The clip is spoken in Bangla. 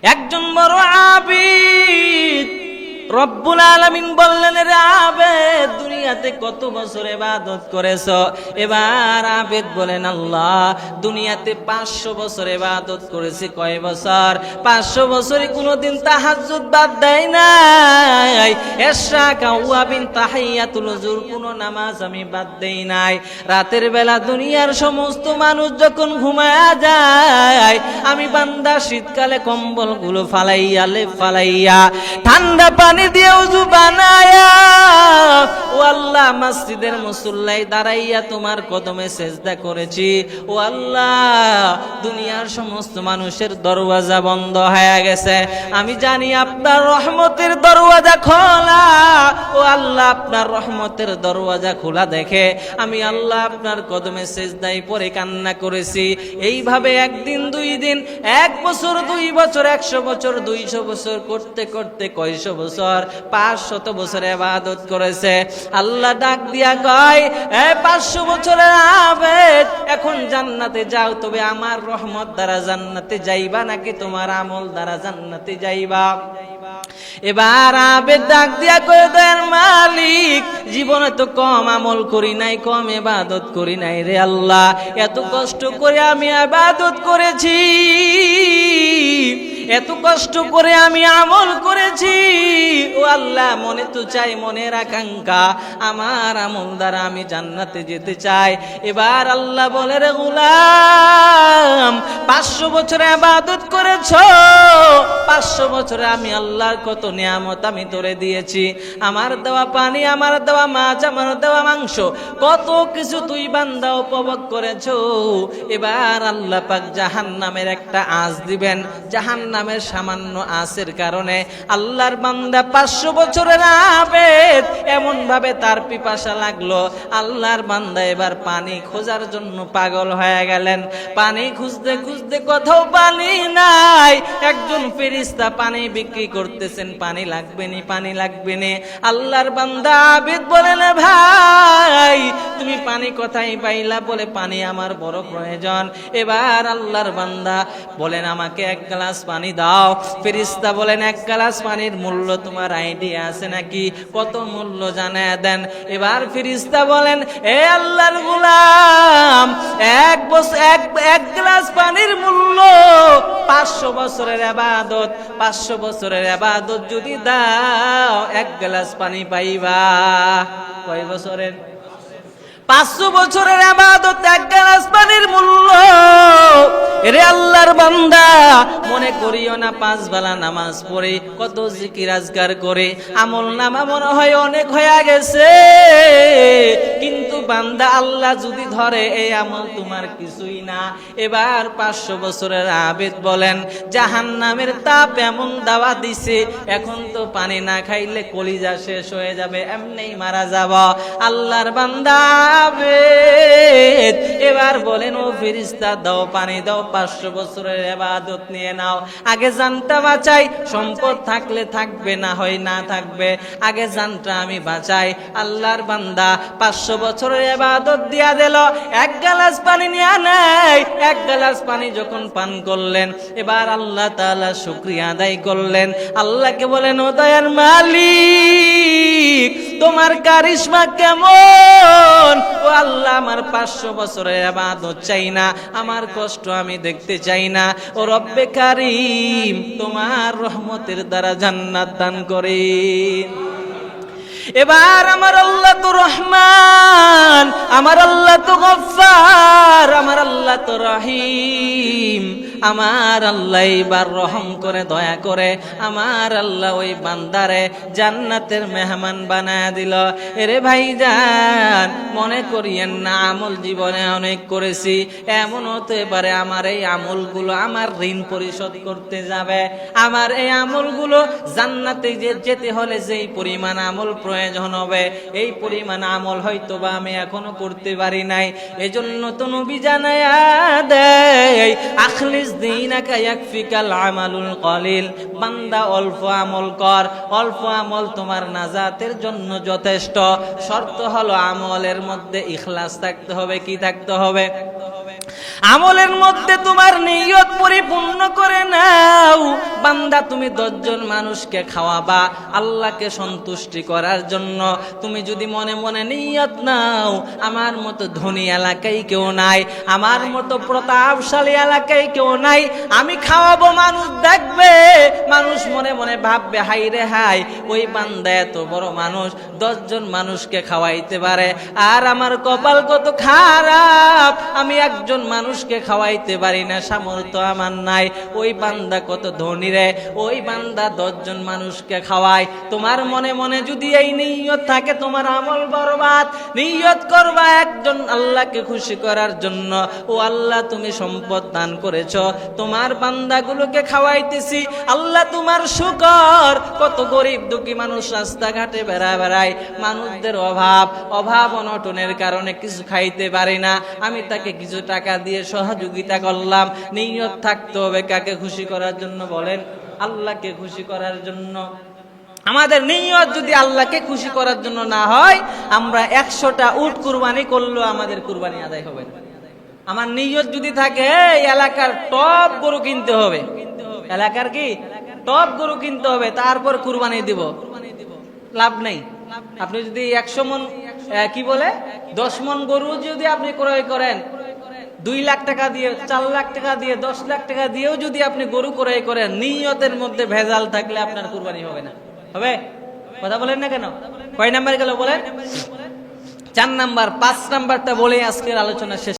একজন বড় আবিদ রব্বুল আলামিন বললেন, রে আবেদ, দুনিয়াতে কত বছর ইবাদত করেছো? এবার আবেদ বলেন, আল্লাহ, দুনিয়াতে 500 বছর ইবাদত করেছি। কয় বছর? 500 বছরে কোনোদিন তাহাজ্জুদ বাদ দেয় নাই, ইশরাক আওয়াবিন তাহিয়াতুল যুর কোন নামাজ আমি বাদ দেই নাই। রাতের বেলা দুনিয়ার সমস্ত মানুষ যখন ঘুমায়া যায়, আমি বান্দা শীতকালে কম্বলগুলো ফালাইয়া লেপ ফালাইয়া ঠান্ডা পানি দিয়ে ওযু বানায়া ও আল্লাহ মসজিদের মুসল্লায় দাঁড়াইয়া তোমার কদমে সেজদা করেছি। ও আল্লাহ, দুনিয়ার সমস্ত মানুষের দরওয়াজা বন্ধ হয়ে গেছে, আমি জানি আপনার রহমতের দরওয়াজা খোলা। ও আল্লাহ, আপনার রহমতের দরওয়াজা খোলা দেখে আমি আল্লাহ আপনার কদমে সেজদায় পড়ে কান্না করেছি। এইভাবে একদিন, 2 দিন, 1 বছর, 2 বছর, 100 বছর, 200 বছর করতে করতে কয়শো বছর, 500 বছর ইবাদত করেছে। আল্লাহ ডাক দিয়া কয়, 500 বছরের আবেদ, এখন জান্নাতে যাও। তবে আমার রহমত দ্বারা জান্নাতে যাইবা নাকি তোমার আমল দ্বারা জান্নাতে যাইবা? এবার আবেদ ডাক দিয়া কয়, দয়ার মালিক, জীবনে তো কম আমল করি নাই, কম ইবাদত করি নাই রে আল্লাহ, এত কষ্ট করে আমি ইবাদত করেছি, এত কষ্ট করে আমি আমল করেছি। ও আল্লাহ, মনে তো চাই, মনের আকাঙ্ক্ষা, আমার আমল দ্বারা আমি জান্নাতে যেতে চাই। এবার আল্লাহ বলে, রে গোলাম, 500 বছর ইবাদত করেছো, 500 বছরে আমি আল্লাহর কত নিয়ামত আমি তোরে দিয়েছি। আমার দেওয়া পানি, আমার দেওয়া মাছ, আমার দেওয়া মাংস, কত কিছু তুই বান্দা উপভোগ করেছো। এবার আল্লাহ পাক জাহান্নামের একটা আঁচ দিবেন। জাহান্নামের সামান্য আঁচের কারণে আল্লাহর বান্দা 500 বছরের আবেদ এমন ভাবে তার পিপাসা লাগলো, আল্লাহর বান্দা এবার পানি খোঁজার জন্য পাগল হয়ে গেলেন। পানি খুঁজতে খুঁজতে কোথাও পানি নাই। একজন ফেরেশতা পানি বিক্রি করতেছেন, পানি লাগবে নি, পানি লাগবে নি। আল্লাহর বান্দা আবেদ বলেন, ভাই, তুমি পানি কোথায় পাইলা? বলে, পানি আমার বড় প্রয়োজন। এবার আল্লাহর বান্দা বলেন, আমাকে 1 গ্লাস পানি দাও। ফেরেশতা বলেন, 1 গ্লাস পানির মূল্য তোমার আইডিয়া আছে নাকি? কত মূল্য জানায় দেন। এবার ফেরেশতা বলেন, এ আল্লাহর গোলাম, 1 গ্লাস পানির মূল্য 500 বছরের ইবাদত। 500 বছরের ইবাদত যদি দাও, 1 গ্লাস পানি পাইবা। কয় বছরের? 500 বছরের ইবাদত, 1 গ্লাস পানির মূল্য। রে আল্লাহর বান্দা, মনে করিও না 5 বেলা নামাজ পড়ে, কত জিকির আজকার করে আমল নামা মনে হয় অনেক হয়ে গেছে, কিন্তু বান্দা আল্লাহ যদি ধরে, এই আমল তোমার কিছুই না। এবার 500 বছরের আবেদ বলেন, জাহান্নামের তাপ এমন দাওয়া দিছে, এখন তো পানি না খাইলে কলিজা শেষ হয়ে যাবে, এমনি মারা যাব। আল্লাহর বান্দা আবেদ এবার বলেন, ও ফেরেশতা, দাও পানি দাও, 500 বছরের ইবাদত নিয়ে নাও, আগে জানটা বাঁচাই। সম্পদ থাকলে থাকবে, না হয় না থাকবে, আগে জানটা আমি বাঁচাই। আল্লাহর বান্দা 500 বছরের ইবাদত দিয়া দিল, 1 গ্লাস পানি নিয়ে নেয়। 1 গ্লাস পানি যখন পান করলেন, এবার আল্লাহ তাআলা শুকরিয়া আদায় করলেন। আল্লাহকে বলেন, ও দয়ার মালিক, তোমার কারিশমা কেমন? ও আল্লাহ, আমার 500 বছরের ইবাদত চাই না, আমার কষ্ট আমি দেখতে চাই না। ও রব্বে কারীম, তোমার রহমতের দ্বারা জান্নাত দান করেন। এবার আমার আল্লাহ তো রহমান, আমার আল্লাহ তো গফফার, আমার আল্লাহ তো রহিম। আমার আল্লাহ এবার রহম করে, দয়া করে আমার আল্লাহ ওই বান্দারে জান্নাতের মেহমান বানায় দিল। এরে ভাইজান, মনে করিয়েন না আমল জীবনে অনেক করেছি, এমন হতে পারে আমার এই আমলগুলো আমার ঋণ পরিশোধ করতে যাবে। আমার এই আমলগুলো জান্নাতে যেতে হলে যেই পরিমাণ আমল প্রয়োজন হবে, এই পরিমাণ আমল হয়তো বা আমি এখনো করতে পারি নাই। এজন্য তো নবী জানায়া দেয়, আখলিস দীনাকা ইয়াকফিকাল আমালুল কলিল, বান্দা অল্প আমল কর, অল্প আমল তোমার নাজাতের জন্য যথেষ্ট। শর্ত হলো আমলের মধ্যে ইখলাস থাকতে হবে। কি থাকতে হবে? আমলের মধ্যে তোমার নিয়ত পরিপূর্ণ করে নাও। বান্দা তুমি 10 জন মানুষকে খাওয়াবা আল্লাহকে সন্তুষ্টি করার জন্য। তুমি যদি মনে মনে নিয়ত নাও আমার মতো ধনী এলাকায় কেউ নাই, আমার মতো প্রতাপশালী এলাকায় কেউ নাই, আমি খাওয়াবো, মানুষ দেখবে, মানুষ মনে মনে ভাববে হাই রে হাই ওই বান্দা এত বড় মানুষ 10 জন মানুষকে খাওয়াইতে পারে, আর আমার কপাল কত খারাপ, আমি একজন মানুষকে খাওয়াইতে পারি না, সামর্থ্য আমার নাই। ওই বান্দা কত ধনী রে, ওই বান্দা 10 জন মানুষকে খাওয়ায়। তোমার মনে মনে যদি এই নিয়ত থাকে তোমার আমল বরবাদ। নিয়ত করবা একজন আল্লাহকে খুশি করার জন্য। ও আল্লাহ তুমি সম্পদ দান করেছো, তোমার বান্দাগুলোকে খাওয়াইতেছি, আল্লাহ তোমার শুকর। কত গরিব দুঃখী মানুষ রাস্তাঘাটে বেড়ায়, মানুষদের অভাব অনটনের কারণে কিছু খাইতে পারে না, আমি তাকে কিছু টাকা দিয়ে সহযোগিতা করলাম। নিয়ত থাকতে হবে কাকে খুশি করার জন্য বলেন? আল্লাহকে খুশি করার জন্য। আমাদের নিয়ত যদি আল্লাহকে খুশি করার জন্য না হয়, আমরা 100টা উট কুরবানি করলেও আমাদের কুরবানি আদায় হবে না। আমার নিয়ত যদি থাকে এলাকার টপ গরু কিনতে হবে, এলাকার কি টপ গরু কিনতে হবে, তারপর কুরবানি দিব, লাভ নেই। আপনি যদি 100 মন কি বলে 10 মন গরু যদি আপনি ক্রয় করেন 2 লাখ টাকা দিয়ে, 4 লাখ টাকা দিয়ে, 10 লাখ টাকা দিয়েও যদি আপনি গরু ক্রয় করেন, নিয়তের মধ্যে ভেজাল থাকলে আপনার কুরবানি হবে না। হবে? কথা বলেন না কেন? কয় নাম্বার গেল বলেন? 4 নাম্বার। 5 নাম্বারটা বলে আজকের আলোচনা শেষ।